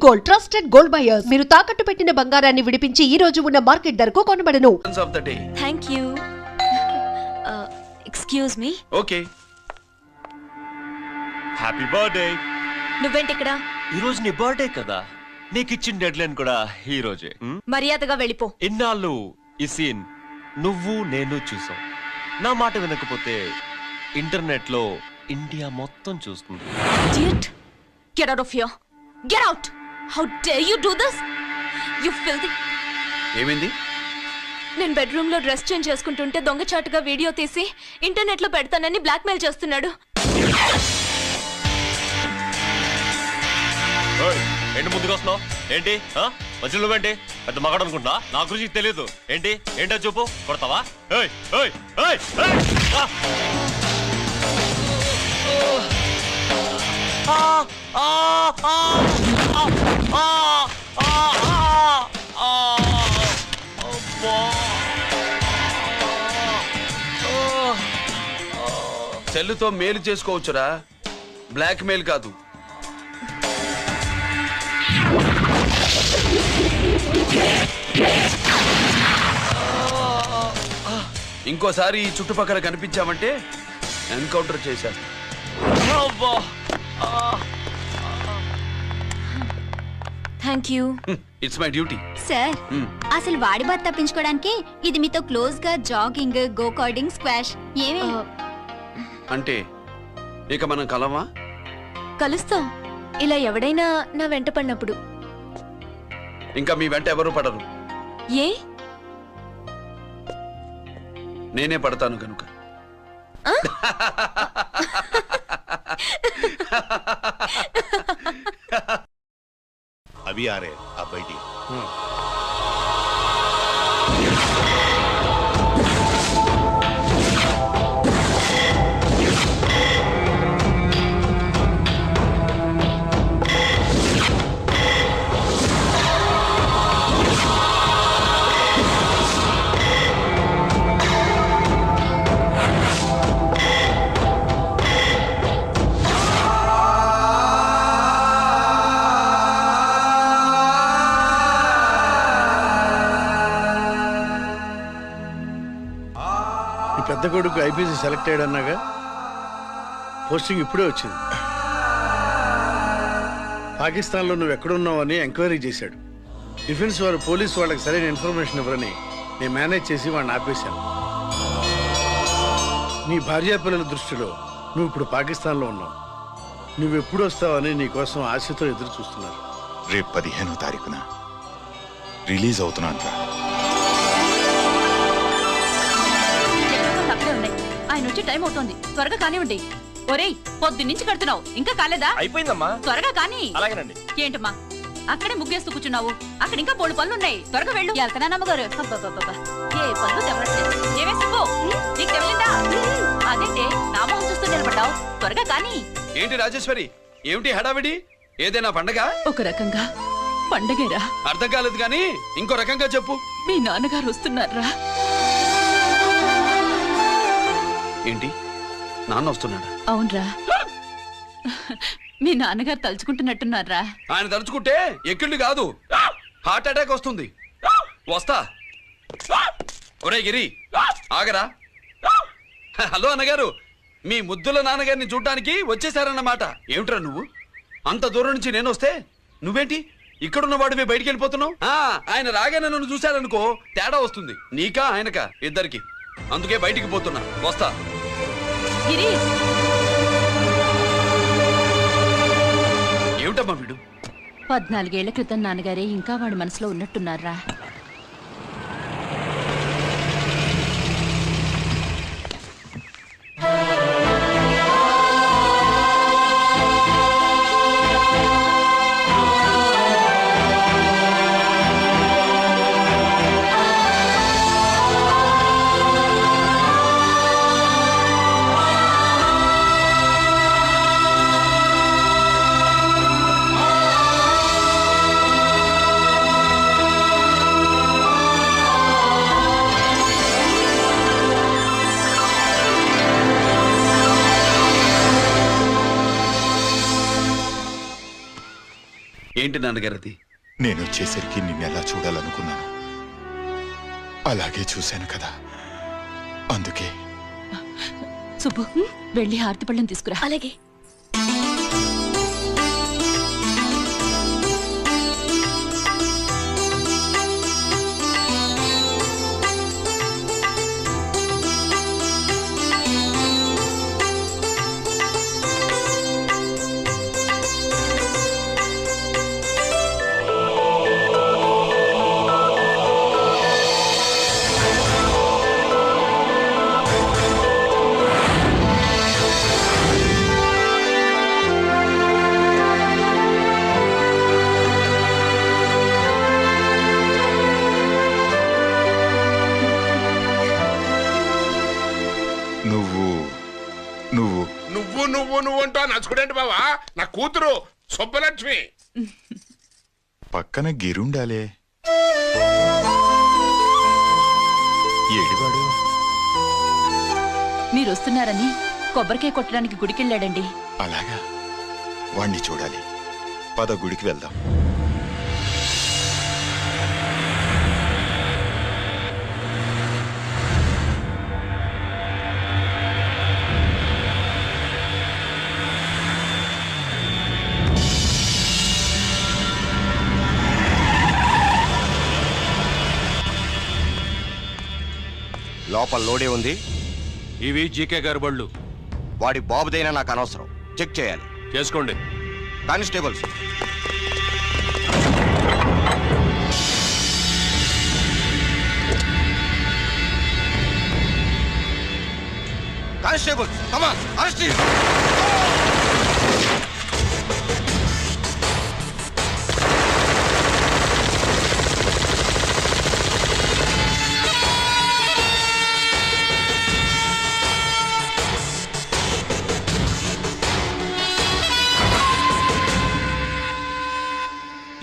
Gold, trusted gold buyers. మీరు తాకట్టు పెట్టిన బంగారాన్ని విడిపించి ఈ రోజు ఉన్న మార్కెట్ ధరకు కొనబడను. Thank you. Excuse me. Okay. Happy birthday. నువ్వేంటి ఇక్కడ? ఈ రోజు నీ బర్త్డే కదా, నీకు ఇచ్చిన డెడ్ లైన్ కూడా ఈ రోజే. మర్యాదగా వెళ్ళిపో. ఇన్నాళ్ళు ఈ సీన్ నువ్వు నేను చూసాం. నా మాట వినకపోతే ఇంటర్నెట్ లో ఇండియా మొత్తం చూస్తుంది. Idiot. Get out of here. Get out. How dare you do this? You filthy. ఏమైంది? నేను బెడ్రూమ్ లో డ్రెస్ చేంజ్ చేసుకుంటుంటే దొంగచాటుగా వీడియో తీసి ఇంటర్నెట్ లో పెడతానని బ్లాక్మెయిల్ చేస్తున్నాడు. ఏంటి ముందుకు వస్తున్నావు? ఏంటి మధ్యలో నువ్వేంటి పెద్ద మగాడు అనుకుంటా? నా గురించి తెలియదు ఏంటి? ఏంటో చూపు. కొడతావా? సెల్లుతో మేలు చేసుకోవచ్చురా, బ్లాక్ మెయిల్ కాదు. ఇంకోసారి ఈ చుట్టుపక్కల కనిపించామంటే ఎన్కౌంటర్ చేశారు. Thank you. It's my duty. Sir, అసలు వాడి బాధ తప్పించుకోవడానికి ఇది మీతో క్లోజ్ గా జాగింగ్, గో కార్డింగ్, స్క్వాష్ ఏమే అంటే ఇక మనం కలవా? కలుస్తాం, ఇలా ఎవడైనా నా వెంట పడినప్పుడు. ఇంకా మీ వెంట ఎవరు పడరు. ఏ? నేనే పడతాను కనుక. अभी आ रहे हैं, आप बैठिए। పెద్ద కొడుకు ఐపీసీ సెలెక్ట్ అయ్యాడన్నాగా, పోస్టింగ్ ఇప్పుడే వచ్చింది. పాకిస్తాన్లో నువ్వు ఎక్కడున్నావని ఎంక్వైరీ చేశాడు. డిఫెన్స్ వారు పోలీసు వాళ్ళకి సరైన ఇన్ఫర్మేషన్ ఇవ్వరని నేను మేనేజ్ చేసి వాడిని ఆపేశాను. నీ భార్యా పిల్లల దృష్టిలో నువ్వు ఇప్పుడు పాకిస్తాన్లో ఉన్నావు. నువ్వు ఎప్పుడు వస్తావని నీ కోసం ఆశతో ఎదురు చూస్తున్నారు. రేపు 15వ తారీఖున రిలీజ్ అవుతున్నాను. ఆయన వచ్చి టైం అవుతోంది, త్వరగా కానివ్వండి. ఒరేయ్, పొద్దున్నుంచి కడుతున్నావు, ఇంకా కాలేదా? అయిపోయిందమ్మా, త్వరగా కానీ. అలాగేనండి. ఏంటమ్మా అక్కడే ముగ్గేస్తూ కూర్చున్నావు? అక్కడ ఇంకా బోల్డు పనులు ఉన్నాయి, త్వరగా వెళ్ళు. వెళ్తానా నమ్మగారు? ఏ పనులు తెవరట్లేదు. ఏమే సుబ్బు, నీకు తెవలిందా? అదేంటే నా మొహం చూస్తూ నిలబడ్డావు, త్వరగా కానీ. ఏంటి రాజేశ్వరి, ఏమిటి హడావిడి? ఏదైనా పండగ? ఒక రకంగా పండగేరా. అర్థం కాలేదు కానీ ఇంకో రకంగా చెప్పు. మీ నాన్నగారు వస్తున్నారా? ఏంటి, నాన్న వస్తున్నాడా? అవునరా, మీ నాన్నగారు తలుచుకుంటున్నట్టున్నారా? ఆయన తలుచుకుంటే ఎక్కిళ్ళు కాదు, హార్ట్ అటాక్ వస్తుంది. వస్తా. ఒరే గిరి, ఆగరా. హలో అన్నగారు, మీ ముద్దుల నాన్నగారిని చూడ్డానికి వచ్చేసారన్నమాట. ఏమిట్రా నువ్వు? అంత దూరం నుంచి నేను వస్తే నువ్వేంటి ఇక్కడున్న వాడివి బయటికి వెళ్ళిపోతున్నావు? ఆయన రాగానే నన్ను చూశారనుకో తేడా వస్తుంది, నీకా ఆయనకా ఇద్దరికి. అందుకే బయటికి పోతున్నా, వస్తా. ఏమిటమ్మా వీడు? 14 ఏళ్ల క్రితం నాన్నగారే ఇంకా వాడి మనసులో ఉన్నట్టున్నారా? ఏంటి నాన్నగారు అది? నేను వచ్చేసరికి నిన్నెలా చూడాలనుకున్నాను అలాగే చూశాను కదా, అందుకే. సుబ్బు వెళ్ళి హారతి పళ్ళని తీసుకురా. అలాగే. నువ్వు అంటూ నచ్చుకుంటే బావా, నా కూతురు సుబ్బలక్ష్మి. పక్కన గిరుండాలే, ఏడివాడు? మీరు వస్తున్నారని కొబ్బరికాయ కొట్టడానికి గుడికెళ్ళాడండి. అలాగా, వాణ్ణి చూడాలి. పద గుడికి వెళ్దాం. లోపల లోడే ఉంది. ఇవి జీకే గారి బళ్ళు. వాడి బాబుదైనా నాకు అనవసరం, చెక్ చేయాలి. చేసుకోండి. Constables, constables, come on, arrest him.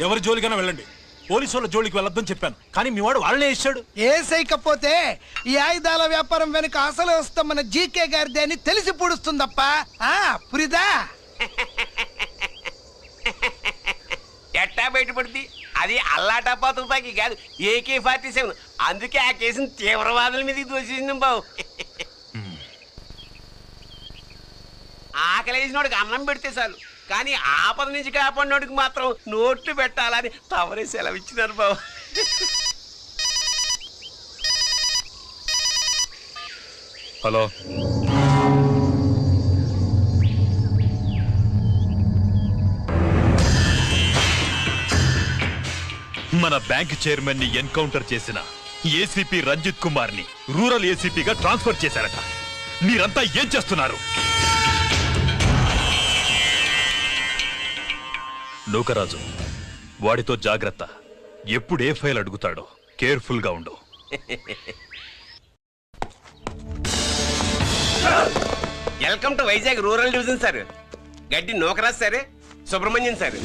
ఎవరి జోలికైనా వెళ్ళండి, పోలీసు వాళ్ళ జోలికి వెళ్ళొద్దని చెప్పాను, కానీ మీ వాడు వాళ్ళనే ఇచ్చాడు. ఏసైకపోతే ఈ ఆయుధాల వ్యాపారం వెనుక అసలు వస్తామన్న జీకే గారిదే అని తెలిసి పూడుస్తుందప్ప. పురిదా ఎట్టా బయటపడింది? అది అల్లాటప్పా తుపాకి కాదు, AK-47. అందుకే ఆ కేసుని తీవ్రవాదుల మీదకి దోషింది బావు. ఆకలేసినోడికి అన్నం పెడితే చాలు, కానీ ఆపద నుంచి కాపాడినోడికి మాత్రం నోట్లు పెట్టాలని తవరే సెలవు ఇచ్చినారు బాబు. హలో, మన బ్యాంక్ చైర్మన్ ని ఎన్కౌంటర్ చేసిన ఏసీపీ రంజిత్ కుమార్ ని రూరల్ ఏసీపీగా ట్రాన్స్ఫర్ చేశారట. మీరంతా ఏం చేస్తున్నారు? నూకరాజు, వాడితో జాగ్రత్త. ఎప్పుడు ఏ ఫైల్ అడుగుతాడో కేర్ఫుల్ గా ఉండు. Welcome to Vizag rural division sir. Gaddi Nookaraj sir, Subrahmanyam sir.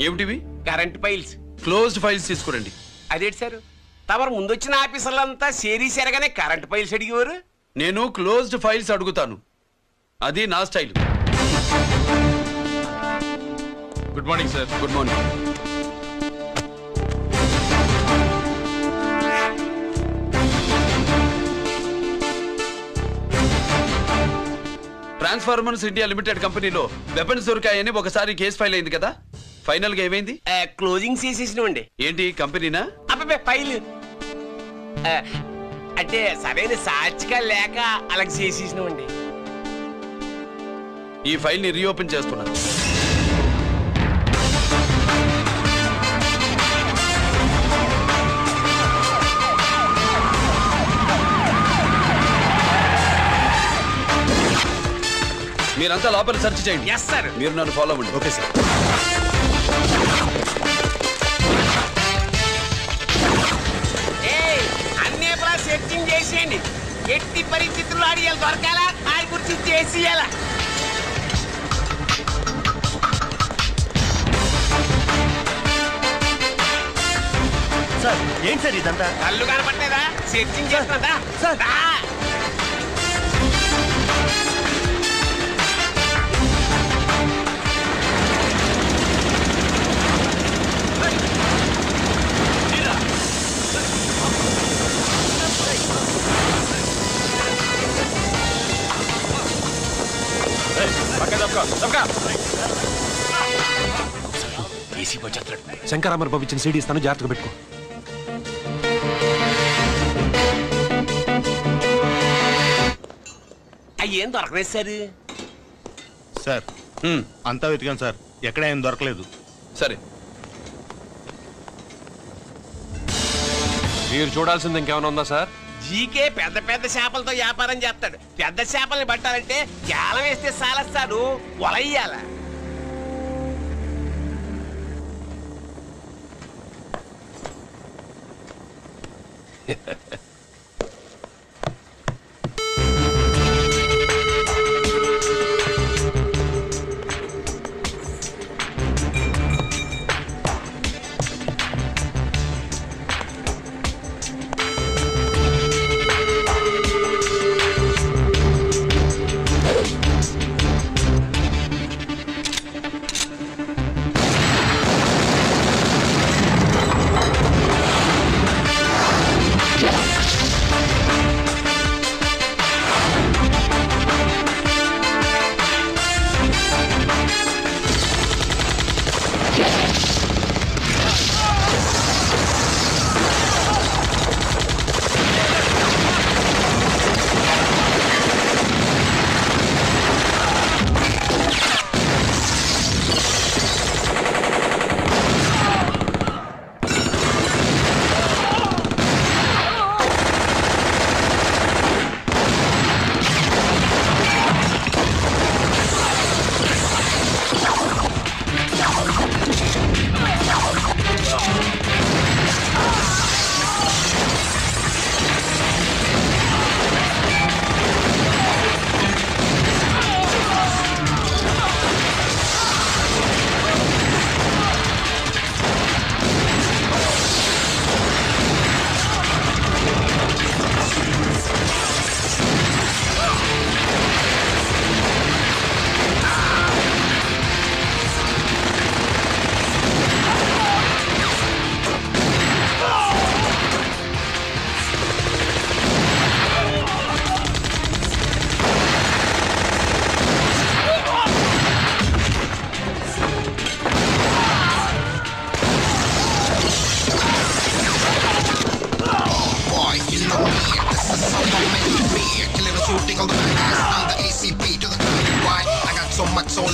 ఏమిటివి? Current files. క్లోజ్డ్ ఫైల్స్ తీసుకురండి. అదేంటి సార్, తమరు ముందొచ్చిన ఆఫీసర్లంతా సేరీసేరగానే కరెంట్ ఫైల్స్ అడిగేవారు. నేను క్లోజ్డ్ ఫైల్స్ అడుగుతాను, అది నా style. Good morning sir. Good morning. Transformers India limited కంపెనీలో వెపన్స్ దొరికాయని ఒకసారి కేసు ఫైల్ అయింది కదా, ఫైనల్ గా ఏమైంది? క్లోజింగ్ చేసేసినండి. ఏంటి కంపెనీనా? అబ్బాయి ఫైల్ అంటే సరైన సాక్షిగా లేక అలా చేసేసినామండి. ఈ ఫైల్ ని రీఓపెన్ చేస్తున్నాను. మీరంతా లోపల సెర్చ్ చేయండి. Yes sir. మీరు నన్ను ఫాలో అవ్వండి. Okay sir. అన్నీ సెర్చింగ్ చేసేయండి. ఎట్టి పరిస్థితుల్లో ఆడియాలు దొరకాలా, ఆడి గురించి చేసేయాలా. సార్ ఏంటి సార్ ఇదంతా? కళ్ళు కనపడలేదా? సెర్చింగ్ చేస్తున్నదా సార్? చీప్ వచ్చేస్తాడు. శంకరామర్ బాబు ఇచ్చిన సీడీ ఇస్తాను, జాగ్రత్తగా పెట్టుకో. అయ్యేం దొరకలేదు సార్. సార్ అంతా వెతికాను సార్, ఎక్కడ ఏం దొరకలేదు. సరే, మీరు చూడాల్సింది ఇంకేమైనా ఉందా సార్? జీకే పెద్ద పెద్ద చేపలతో వ్యాపారం చేస్తాడు. పెద్ద చేపల్ని పట్టాలంటే జాలం వేస్తే సాలస్తాడు, వలయ్యాల.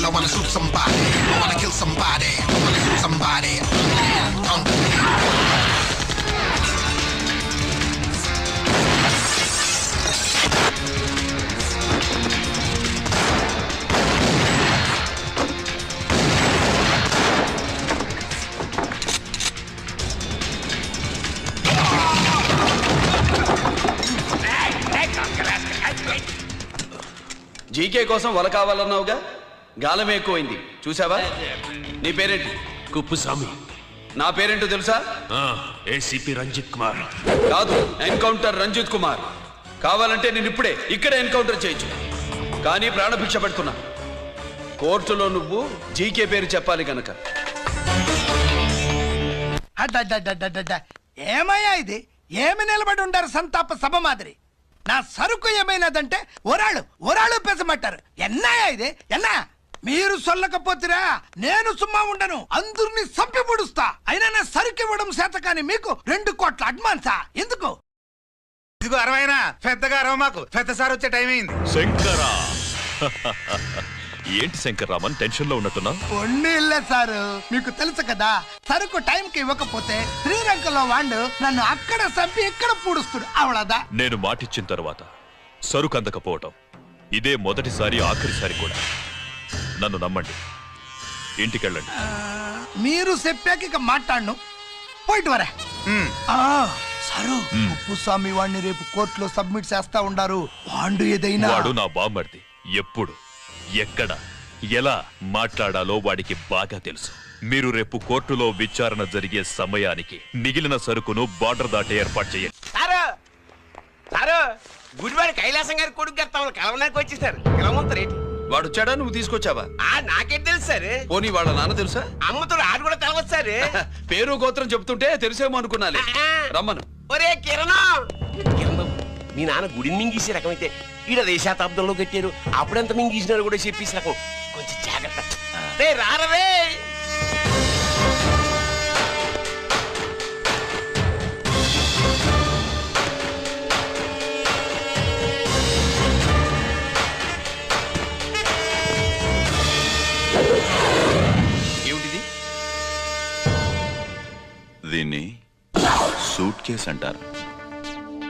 I wanna shoot somebody, I wanna kill somebody, I wanna shoot somebody. GK కోసం వల కావాలన్నావుగా, గాలం ఎక్కువైంది చూసావా? నీ పేరేంటి? కుప్పుస్వామి. నా పేరేంటో తెలుసా? ఏసీపీ రంజిత్ కుమార్. కాదు, ఎన్కౌంటర్ రంజిత్ కుమార్. కావాలంటే నేను ఇప్పుడే ఇక్కడే ఎన్కౌంటర్ చేయొచ్చు, కానీ ప్రాణభిక్ష పెడుతున్నా. కోర్టులో నువ్వు జీకే పేరు చెప్పాలి గనక. ఏమయ్యా ఇది? ఏమి నిలబడి ఉంటారు సంతాప సభ మాదిరి? నా సరుకు ఏమైనదంటే ఒరాళ్ళు పెసమంటారు. ఎన్నాయా ఇది? ఎన్నా మీరు సొల్లకపోతురా నేను సుమ్మా ఉండను, అందరిని సంపి పుడుస్తా. అయినా నా సరుకు ఇవ్వడం చేత కానీ మీకు 2 కోట్ల అడ్వాన్సా? ఎందుకు? ఇదిగో 60 పెద్దగా అరవ, మాకు పెద్ద సార్ వచ్చే టైం అయింది. శంకరా ఏంటి శంకర్రామన్ టెన్షన్ లో ఉన్నట్టున్నా? పొన్నిళ్ళ సారు, మీకు తెలుసు కదా, సరుకు టైంకి ఇవ్వకపోతే శ్రీరంగంలో వాడు నన్ను అక్కడ చంపి ఇక్కడ పూడుస్తుడు. అవళదా నేను మాటిచ్చిన తర్వాత సరుకు అందకపోవటం ఇదే మొదటిసారి, ఆఖరిసారి కూడా. నన్ను నమ్మండి, ఇంటికెళ్ళండి. మీరు చెప్పాక ఇక మాట్లాడను, పోయిట్ వరా. సరు ఉప్పుస్వామి వాడిని రేపు కోర్టులో సబ్మిట్ చేస్తా ఉండారు. వాడు ఏదైనా వాడు నా బామ్మర్ది. ఎప్పుడు, ఎక్కడ, ఎలా మాట్లాడాలో వాడికి బాగా తెలుసు. మీరు రేపు కోర్టులో విచారణ జరిగే సమయానికి మిగిలిన సరుకును బార్డర్ దాటి ఏర్పాటు చేయండి. గుడివాడి కైలాసం గారి కొడుకు గారు తమను కలవడానికి వచ్చేసారు. కిలమంతరేటి వాడు వచ్చాడా, నువ్వు తీసుకొచ్చావా? నాకేం తెలుసు సార్. పోనీ వాళ్ళ నాన్న తెలుసా? అమ్మతుడు ఆడు కూడా తెలవచ్చు సార్. పేరు గోత్రం చెప్తుంటే తెలిసేమో అనుకున్నాలి. రమ్మను. ఒరే కిరణ్ బాబు, మీ నాన్న గుడిని మింగేసే రకమైతే ఈడ దేశాతాబ్దంలో కట్టారు. అప్పుడెంత మింగేసినారు కూడా చెప్పేసి రకం. కొంచెం జాగ్రత్త. రారవే సూట్ కేస్ అంటారు.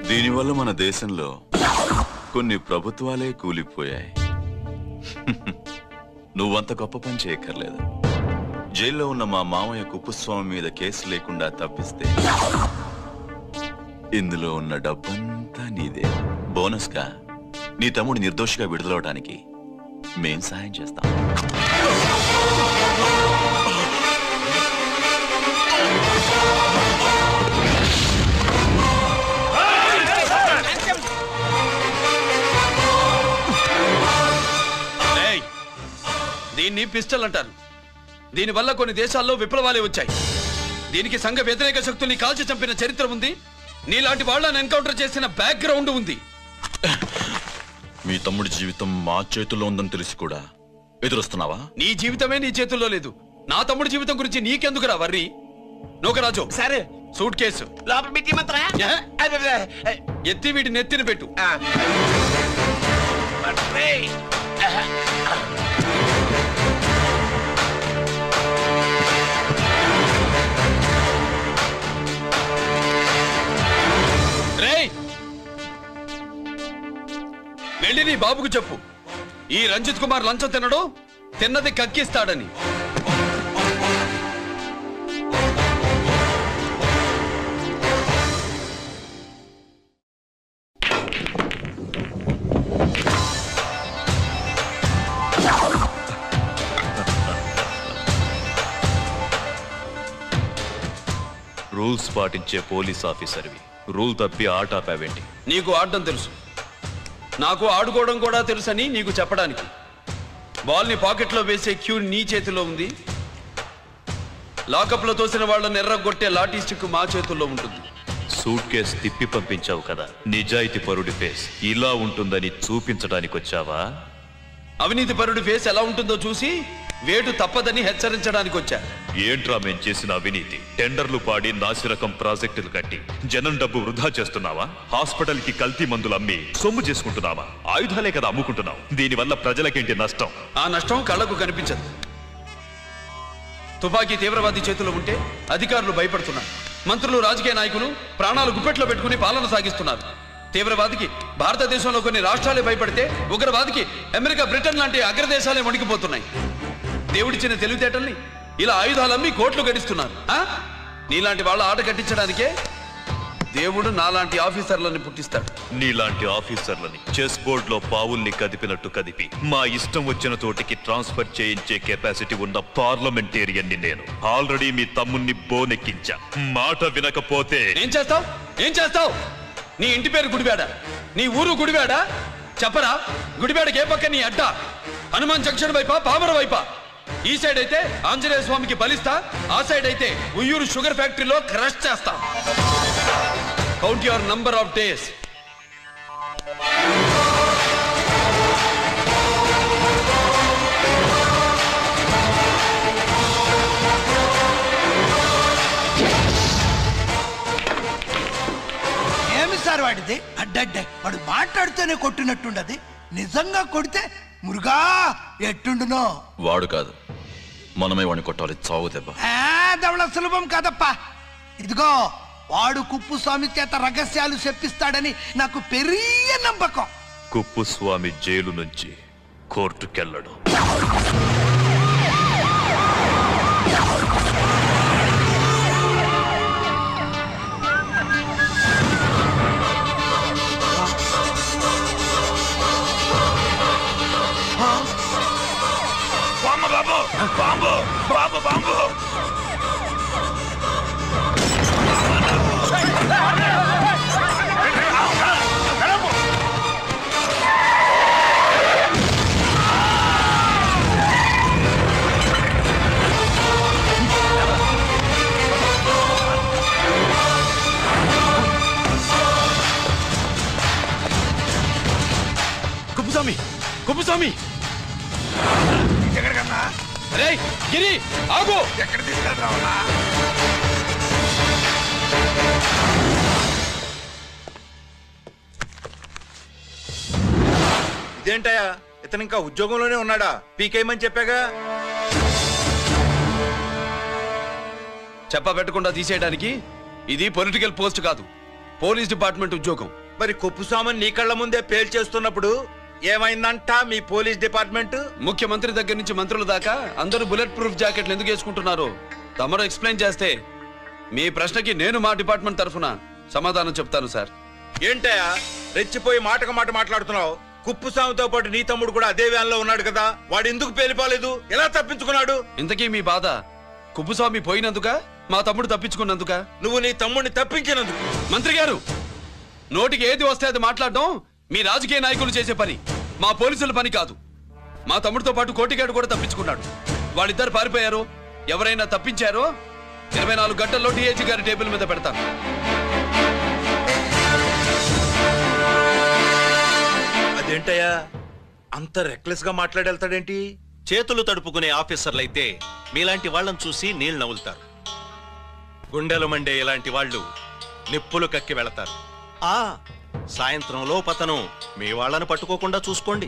దీనివల్ల మన దేశంలో కొన్ని ప్రభుత్వాలే కూలిపోయాయి. నువ్వంత గొప్ప పని చేయక్కర్లేదు. జైల్లో ఉన్న మా మామయ్య కుప్పుస్వామి మీద కేసు లేకుండా తప్పిస్తే ఇందులో ఉన్న డబ్బంతా నీదే. బోనస్గా నీ తమ్ముడు నిర్దోషిగా విడుదలవడానికి మేం సాయం చేస్తాం. దీన్ని పిస్టల్ అంటారు. దీనివల్ల కొన్ని దేశాల్లో విప్లవాలే వచ్చాయి. దీనికి సంఘ వ్యతిరేక శక్తుల్ని కాల్చి చంపిన చరిత్ర ఉంది. నీలాంటి వాళ్ళని ఎన్కౌంటర్ చేసిన బ్యాక్గ్రౌండ్ ఉంది. మీ తమ్ముడి జీవితం మా చేతుల్లో ఉందని తెలిసి కూడా ఎదురొస్తున్నావా? నీ జీవితమే నీ చేతుల్లో లేదు. నా తమ్ముడి జీవితం గురించి నీకెందుకురా వర్రి? నోకరాజు సరే సూట్ కేసు లోపల పెట్టి మంత్రా ఎత్తి వీటి నెత్తిన పెట్టు. వెళ్ళి నీ బాబుకు చెప్పు, ఈ రంజిత్ కుమార్ లంచం తినడు, తిన్నది కక్కిస్తాడని. రూల్స్ పాటించే పోలీస్ ఆఫీసర్వి రూల్ తప్పి ఆట ఆపావేంటి? నీకు ఆడడం తెలుసు, నాకు ఆడుకోవడం కూడా తెలుసని నీకు చెప్పడానికి. బాల్ని పాకెట్లో వేసే క్యూ నీ చేతిలో ఉంది. లాకప్లో తోసిన వాళ్ళని ఎర్రగొట్టే లాఠీ స్టిక్ మా చేతుల్లో ఉంటుంది. సూట్ కేసు తిప్పి పంపించావు కదా, నిజాయితీ పరుడి ఫేస్ ఇలా ఉంటుందని చూపించడానికి వచ్చావా? అవినీతి పరుడి ఫేస్ ఎలా ఉంటుందో చూసి వేటు తప్పదని హెచ్చరించడానికి వచ్చా. ఏంట్రా మేం చేసిన అవినీతి? టెండర్లు పాడి నాసిరకం ప్రాజెక్టులు కట్టి జనం డబ్బు వృధా చేస్తున్నావా? హాస్పిటల్ కి కల్తీ మందులు అమ్మి సొమ్ము చేసుకుంటున్నావా? ఆయుధాలే కదా అమ్ముకుంటున్నావు. దీనివల్ల ప్రజలకేంటి నష్టం? ఆ నష్టం కళ్ళకు కనిపించదు. తుపాకీ తీవ్రవాది చేతిలో ఉంటే అధికారులు భయపడుతున్నారు. మంత్రులు, రాజకీయ నాయకులు ప్రాణాలు గుప్పెట్లో పెట్టుకుని పాలన సాగిస్తున్నారు. తీవ్రవాదికి భారతదేశంలో కొన్ని రాష్ట్రాలే భయపడితే ఉగ్రవాదికి అమెరికా, బ్రిటన్ లాంటి అగ్రదేశాలే వణికిపోతున్నాయి. దేవుడిచ్చిన తెలివితేటల్ని ఇలా ఆయుధాలమ్మి కోట్లు గడిస్తున్నారు. నీలాంటి వాళ్ళ ఆట కట్టించడానికే దేవుడు నాలాంటి ఆఫీసర్లని పుట్టిస్తాడు. నీలాంటి ఆఫీసర్లని చెస్ బోర్డ్ లో పావుల్ని కదిపినట్టు కదిపి మా ఇష్టం వచ్చిన చోటికి ట్రాన్స్ఫర్ చేయించే కెపాసిటీ ఉన్న పార్లమెంటేరియన్ ని నేను. ఆల్రెడీ మీ తమ్ముణ్ణి బోనెక్కించా. మాట వినకపోతే ఏం చేస్తావు? నీ ఇంటి పేరు గుడివాడ, నీ ఊరు గుడివాడ. చెప్పరా, గుడివాడకి ఏ పక్క నీ అడ్డ? హనుమాన్ జంక్షన్ వైపా, పామర వైపా? ఈ సైడ్ అయితే ఆంజనేయ స్వామికి బలిస్తా, ఆ సైడ్ అయితే ఉయ్యూరు షుగర్ ఫ్యాక్టరీలో క్రష్ చేస్తా. Count your number of days. ఏమి సార్ వాడిది? అడ్డడ్డే వాడు మాట్లాడుతూనే కొట్టినట్టుండది. నిజంగా కొడితే మురుగా ఎట్టుండునో. వాడు కాదు, మనమే వాడిని కొట్టాలి. చావు దెబ్బ. దవళ సులభం కాదప్పా. ఇదిగో వాడు కుప్పుస్వామి చేత రహస్యాలు చెప్పిస్తాడని నాకు పెరియ నమ్మకం. కుప్పుస్వామి జైలు నుంచి కోర్టుకెళ్ళడు. Bombo! Bombo! Bombo! Kuppuswamy, Kuppuswamy! ఎక్కడికన్నా? రే గిరి, ఆగు! ఎక్కడ తీసుకెళ్తావా? ఇదేంటయా, ఇతను ఇంకా ఉద్యోగంలోనే ఉన్నాడా? పీకేయమని చెప్పాగా. చెప్ప పెట్టకుండా తీసేయడానికి ఇది పొలిటికల్ పోస్ట్ కాదు, పోలీస్ డిపార్ట్మెంట్ ఉద్యోగం. మరి కుప్పుస్వామిని నీ కళ్ళ ముందే పేల్చేస్తున్నప్పుడు ఏమైందంట మీ పోలీస్ డిపార్ట్మెంట్? ముఖ్యమంత్రి దగ్గర నుంచి మంత్రుల దాకా అందరూ బుల్లెట్ ప్రూఫ్ జాకెట్లు ఎందుకు వేసుకుంటున్నారు తమరు ఎక్స్ప్లెయిన్ చేస్తే మీ ప్రశ్నకి నేను మా డిపార్ట్మెంట్ తరఫున సమాధానం చెప్తాను సార్. ఏంటయ్యా రెచ్చిపోయి మాటకు మాట మాట్లాడుతున్నావు? కుప్పుస్వామితో పాటు నీ తమ్ముడు కూడా అదే వ్యాన్లో ఉన్నాడు కదా, వాడు ఎందుకు పేలిపోలేదు? ఎలా తప్పించుకున్నాడు? ఇంతకీ మీ బాధ కుప్పుస్వామి పోయినందుక, మా తమ్ముడు తప్పించుకున్నందుక? నువ్వు నీ తమ్ముడిని తప్పించినందుకు. మంత్రి గారు, నోటికి ఏది వస్తే అది మాట్లాడడం మీ రాజకీయ నాయకులు చేసే పని, మా పోలీసుల పని కాదు. మా తమ్ముడితో పాటు కోటిగాడు కూడా తప్పించుకున్నాడు. వాళ్ళిద్దరు పారిపోయారు. ఎవరైనా తప్పించారో 24 గంటల్లో డిఐజీ గారి టేబుల్ మీద పెడతాను. అదేంటయ్యా అంత రెక్లెస్ గా మాట్లాడేళ్తాడేంటి? చేతులు తడుపుకునే ఆఫీసర్లైతే మీలాంటి వాళ్ళని చూసి నీళ్ళు నవ్వులుతారు. గుండెలు మండే ఇలాంటి వాళ్ళు నిప్పులు కక్కి వెళతారు. సాయంత్రంలో పతను మీ వాళ్ళని పట్టుకోకుండా చూసుకోండి.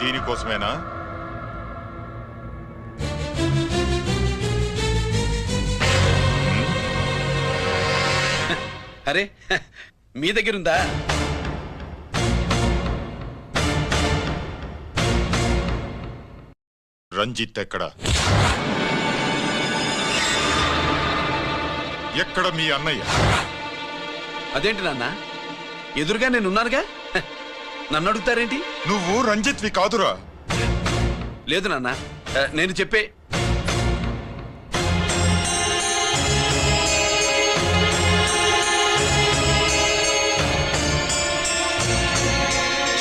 దీనికోసమేనా? అరే మీ దగ్గరుందా? రంజిత్ ఎక్కడ? ఎక్కడ మీ అన్నయ్య? అదేంటి నాన్న, ఎదురుగా నేనున్నానుగా, నన్ను అడుగుతారేంటి? నువ్వు రంజిత్వి కాదురా. లేదు నాన్న, నేను చెప్పే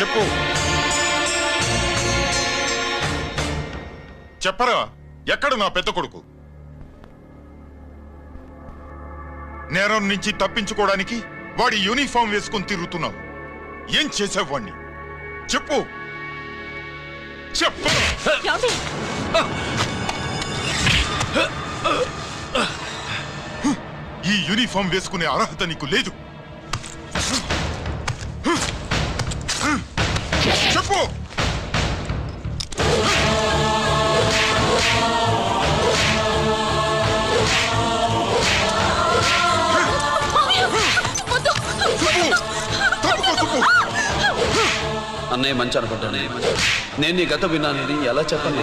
చెప్పు. చెప్పరా, ఎక్కడ నా పెద్ద కొడుకు? నేరం నుంచి తప్పించుకోవడానికి వాడి యూనిఫామ్ వేసుకుని తిరుగుతున్నావు. ఏం చేసావు వాణ్ణి? చెప్పు చెప్పు. ఈ యూనిఫామ్ వేసుకునే అర్హత నీకు లేదు. చెప్పు. అన్నయ్య మంచి అనుకుంటానే. నేను నీ గత విన్నాను, ఎలా చెప్పను?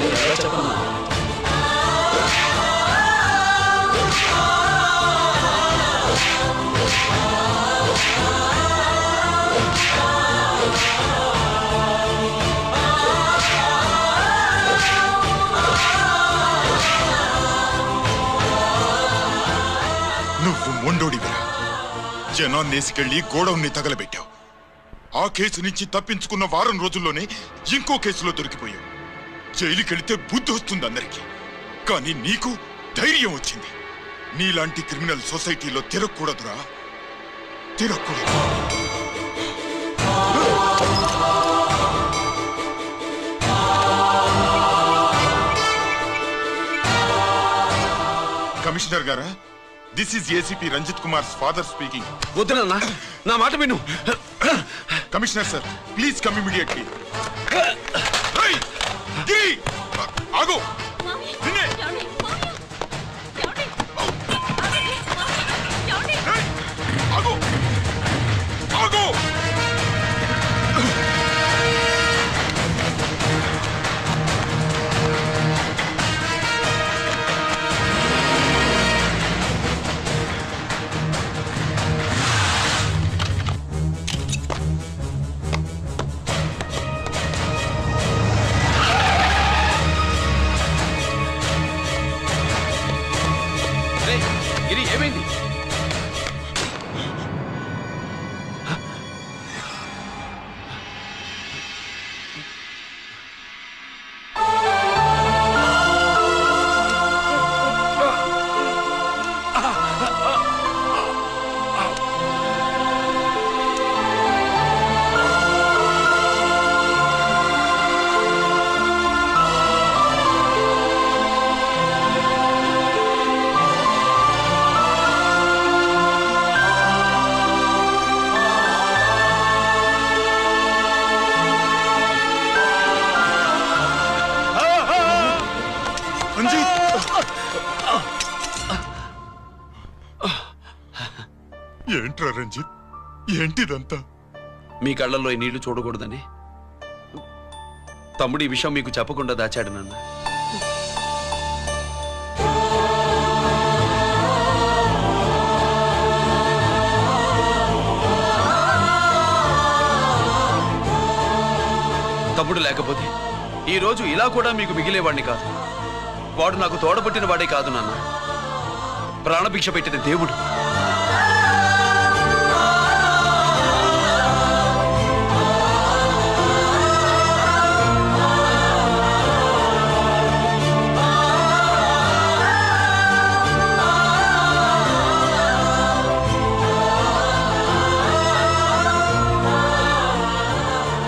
నువ్వు మొండోడివిరా. జనాన్నేసికెళ్ళి గోడౌన్ని తగలబెట్టావు. ఆ కేసు నుంచి తప్పించుకున్న వారం రోజుల్లోనే ఇంకో కేసులో దొరికిపోయావు. జైలుకెళ్తే బుద్ధి వస్తుంది అందరికీ, కానీ నీకు ధైర్యం వచ్చింది. నీలాంటి క్రిమినల్ సొసైటీలో తిరగకూడదురా, తిరగకూడదు. కమిషనర్ గారా, this is ACP Ranjit Kumar father speaking. వద్దునన్నా, నా మాట విను. Commissioner sir, please come immediately. ఆగు. ఆగు. ఆగు. ఏంట్రా రంజిత్, ఏంటిదంతా? మీ కళ్ళల్లో ఈ నీళ్లు చూడకూడదని తమ్ముడు ఈ విషయం మీకు చెప్పకుండా దాచాడు నాన్న. తమ్ముడు లేకపోతే ఈ రోజు ఇలా కూడా మీకు మిగిలేవాడిని కాదు. వాడు నాకు తోడబుట్టిన వాడే కాదు నాన్న, ప్రాణభిక్ష పెట్టిన దేవుడు.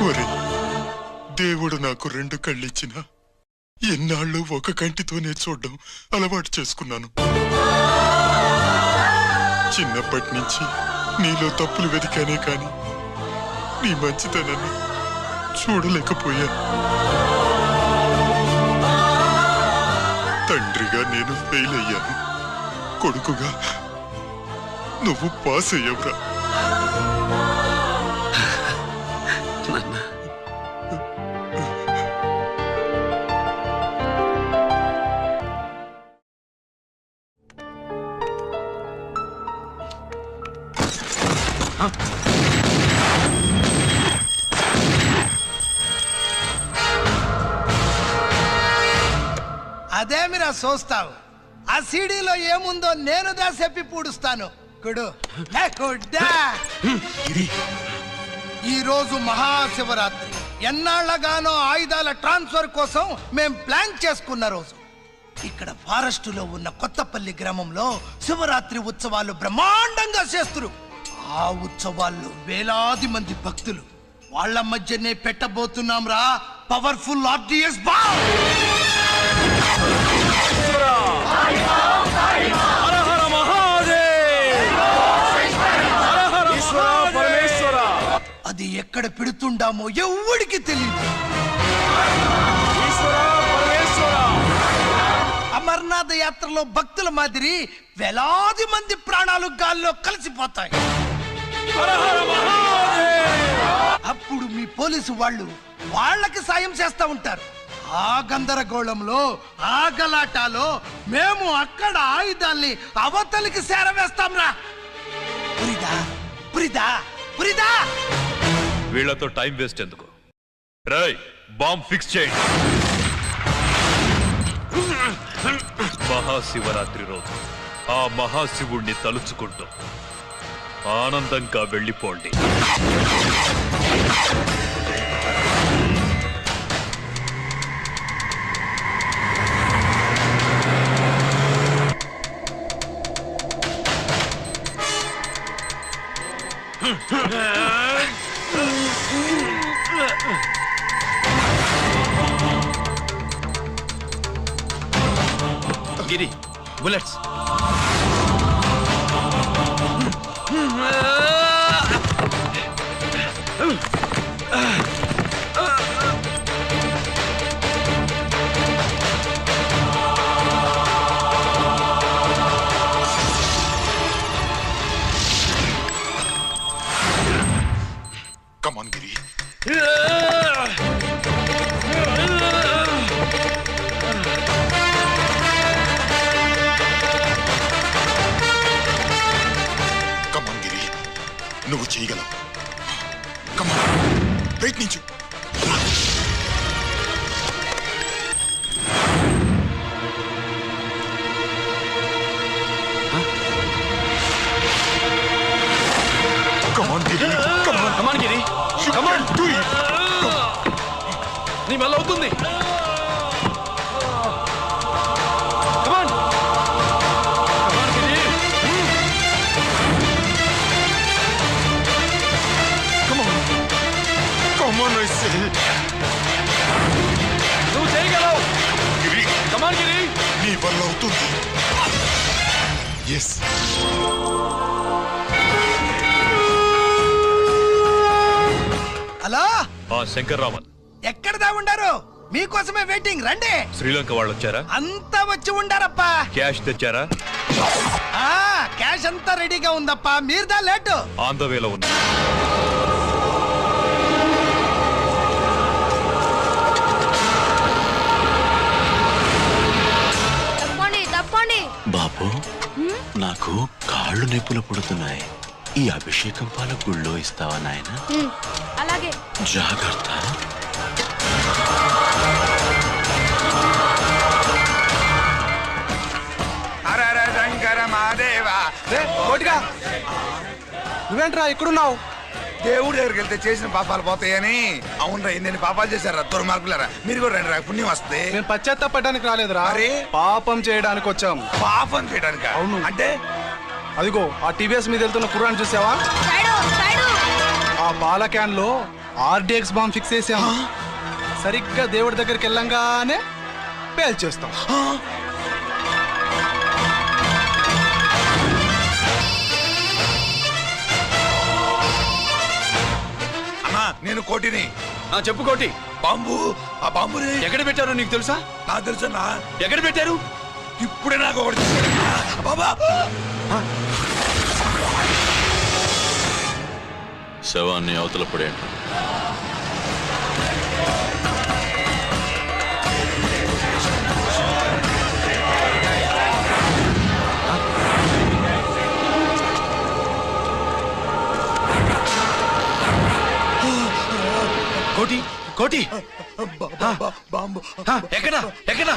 ఒరే, దేవుడు నాకు 2 కళ్ళిచ్చినా ఎన్నాళ్ళు ఒక కంటితోనే చూడడం అలవాటు చేసుకున్నాను. చిన్నప్పటి నుంచి నీలో తప్పులు వెతికానే కాని నీ మంచితనాన్ని చూడలేకపోయాను. తండ్రిగా నేను ఫెయిల్ అయ్యాను, కొడుకుగా నువ్వు పాస్ అయ్యవురా. అదేమిరా చూస్తావు? ఆ సీడీలో ఏముందో నేను దా చెప్పి పూడుస్తాను. కుడు ఈ రోజు మహాశివరాత్రి. ఎన్నాళ్లగానో ఆయుధాల ట్రాన్స్ఫర్ కోసం మేం ప్లాన్ చేసుకున్న రోజు. ఇక్కడ ఫారెస్టులో ఉన్న కొత్తపల్లి గ్రామంలో శివరాత్రి ఉత్సవాలు బ్రహ్మాండంగా చేస్తున్నారు. ఆ ఉత్సవాల్లో వేలాది మంది భక్తులు. వాళ్ళ మధ్యనే పెట్టబోతున్నాం రా పవర్ఫుల్ ఆర్డిఎస్ బాంబ్. అది ఎక్కడ పెడుతుండామో ఎవడికి తెలియదు. అమర్నాథ్ యాత్రలో భక్తుల మాదిరి వేలాది మంది ప్రాణాలు గాల్లో కలిసిపోతాయి. అప్పుడు మీ పోలీసు వాళ్ళు వాళ్ళకి సాయం చేస్తా ఉంటారు. ఆ గందరగోళంలో, ఆ గలాటాలో మేము అక్కడ ఆయుధాల్ని అవతలికి చేరవేస్తాం రా. పురిదా పురిదా పురిదా. వీళ్లతో టైం వేస్ట్ ఎందుకు? రై, బాంబ్ ఫిక్స్ చేయండి. మహాశివరాత్రి రోజు ఆ మహాశివుణ్ణి తలుచుకుంటూ ఆనందంగా వెళ్ళిపోండి. గిరి, bullets. Come on, Giri. Come on, Giri. నువ్వు చేయగలవు. Come on. ప్రయత్నించు. Come on, Giri. Come on. Come on, Giri. Come on, do it. నీ వల్ల అవుతుంది. Come on. Come on, Giri. Come on. Come on, I say. నువ్వు చేయగలవు. Giri. Come on, Giri. నీ వల్ల అవుతుంది. Yes. హలో, శంకర్రామన్ ఎక్కడ దా ఉండారు? మీకోసమే వెయిటింగ్. రండి. శ్రీలంక వాళ్ళు వచ్చారా? అంతా వచ్చి ఉండారప్పా. క్యాష్ తెచ్చారా? క్యాష్ అంతా రెడీగా ఉందప్ప, మీరుదా లేటు. ఆన్ ద వేలో ఉంది. బాబు, నాకు కాళ్ళు నొప్పులు పుడుతున్నాయి. ఈ అభిషేకం పాల గుళ్ళో ఇస్తావా నాయన? అలాగే. జాగ్రత్త. నువ్వేంట్రా ఇక్కడున్నావు? దేవుడి దగ్గరికి వెళ్తే చేసిన పాపాలు పోతాయని. అవునరా, ఎన్ని పాపాలు చేశారా దుర్మార్గులారా. మీరు కూడా రండి రా, పుణ్యం వస్తే. మేము పశ్చాత్తాపడడానికి రాలేదురా, పాపం చేయడానికి వచ్చాం. పాపం చేయడానికి? అవును. అంటే అదిగో ఆ టీవీఎస్ మీద వెళ్తున్న కుర్రాన్ని చూసావా? ఆ పాల క్యాన్ లో ఆర్డిఎక్స్ బాంబ్ ఫిక్స్ చేసాం. సరిగ్గా దేవుడి దగ్గరికి వెళ్ళంగానే పేల్చేస్తాం. నేను కోటిని. చెప్పు కోటి. బాంబు, ఆ బాంబుని ఎక్కడ పెట్టారు నీకు తెలుసా? నాకు తెలుసన్నా. ఎక్కడ పెట్టారు? ఇప్పుడే నాకు ఒకటి బాబా. శవాన్ని అవతల పడేయండి. కోటి, కోటి, బాంబు ఎక్కడ ఎక్కడ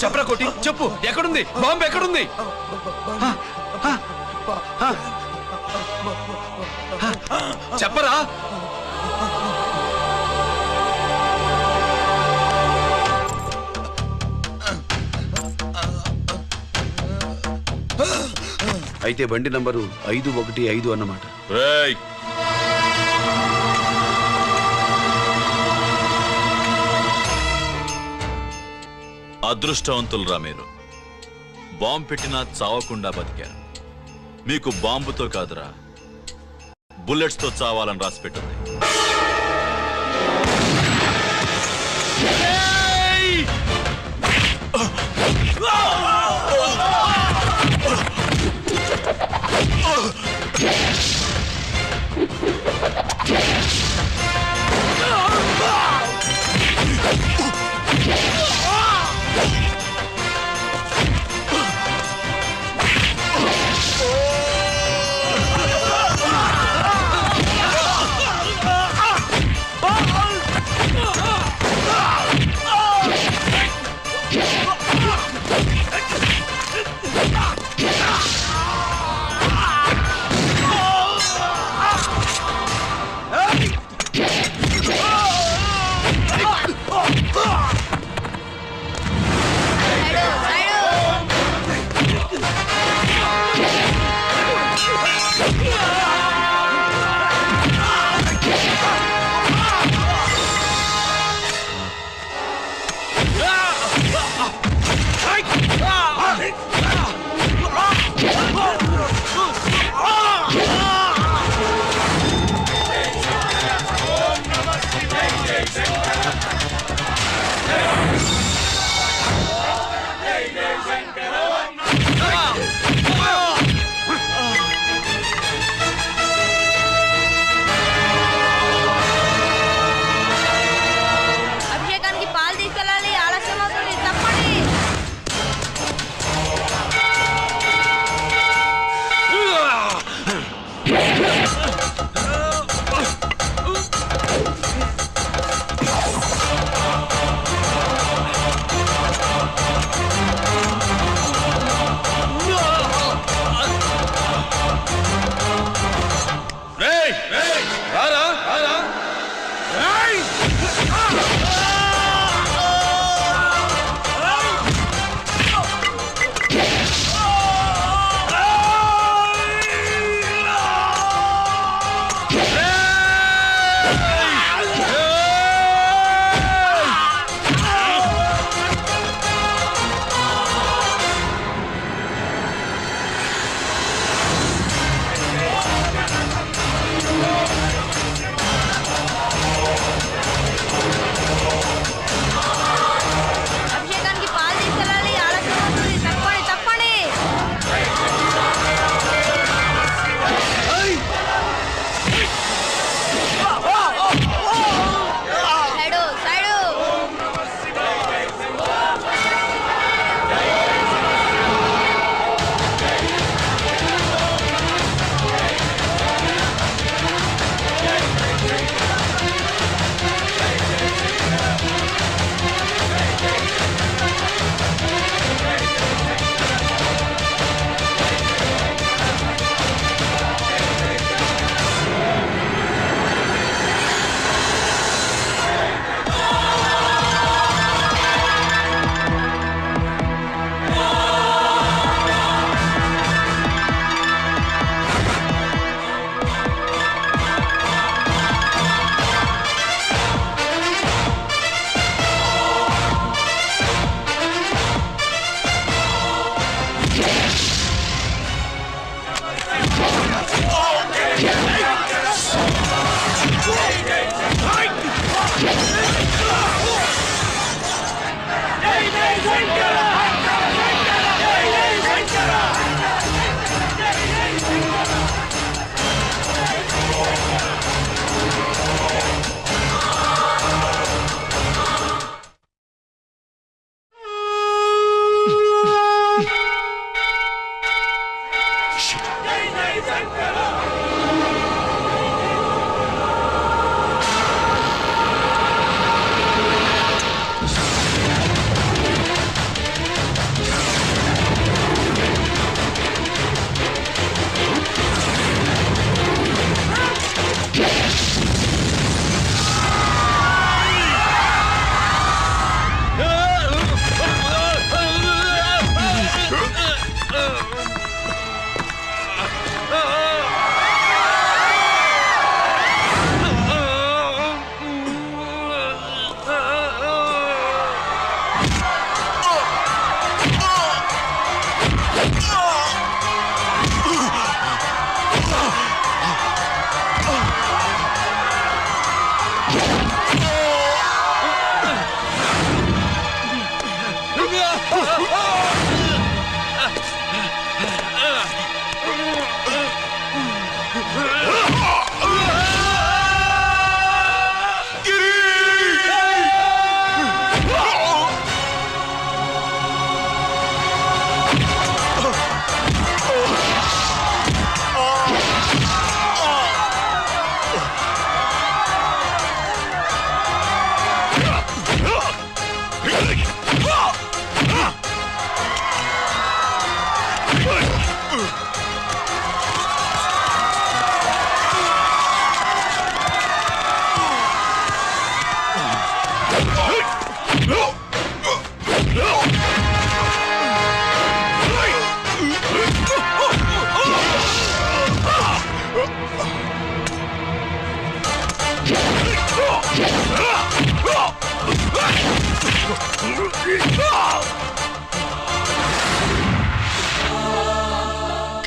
చెప్పరా కోటి, చెప్పు. ఎక్కడుంది బాంబు? ఎక్కడుంది? చెప్పరా. అయితే బండి నంబరు 515 అన్నమాట. అదృష్టవంతులరా మీరు. బాంబు పెట్టినా చావకుండా బతికారు. మీకు బాంబుతో కాదురా, బుల్లెట్స్ తో చావాలని రాసి పెట్టింది.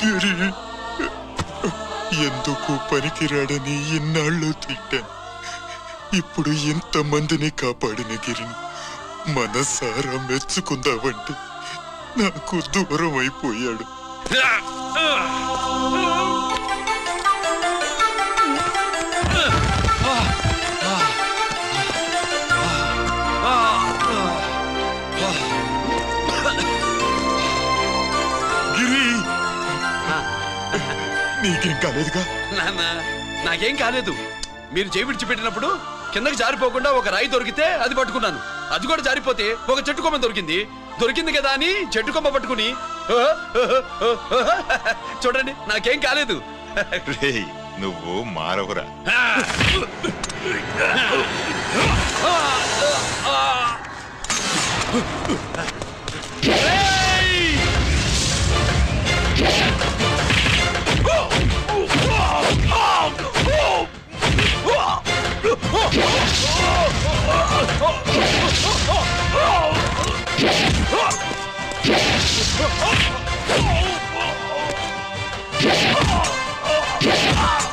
గిరి ఎందుకు పనికిరాడని ఇన్నాళ్ళు తిట్టాను. ఇప్పుడు ఎంతమందిని కాపాడిన గిరిని మనసారా మెచ్చుకుందామంటే నాకు దూరం అయిపోయాడు. గిరి నీకేం కాలేదుగా? నాన్న నాకేం కాలేదు. మీరు చేయి విడిచిపెట్టినప్పుడు కిందకి జారిపోకుండా ఒక రాయి దొరికితే అది పట్టుకున్నాను. అది కూడా జారిపోతే ఒక చెట్టు కొమ్మ దొరికింది కదా అని చెట్టు కొమ్మ పట్టుకుని చూడండి నాకేం కాలేదు. రేయ్, నువ్వు మారవురా. Oh!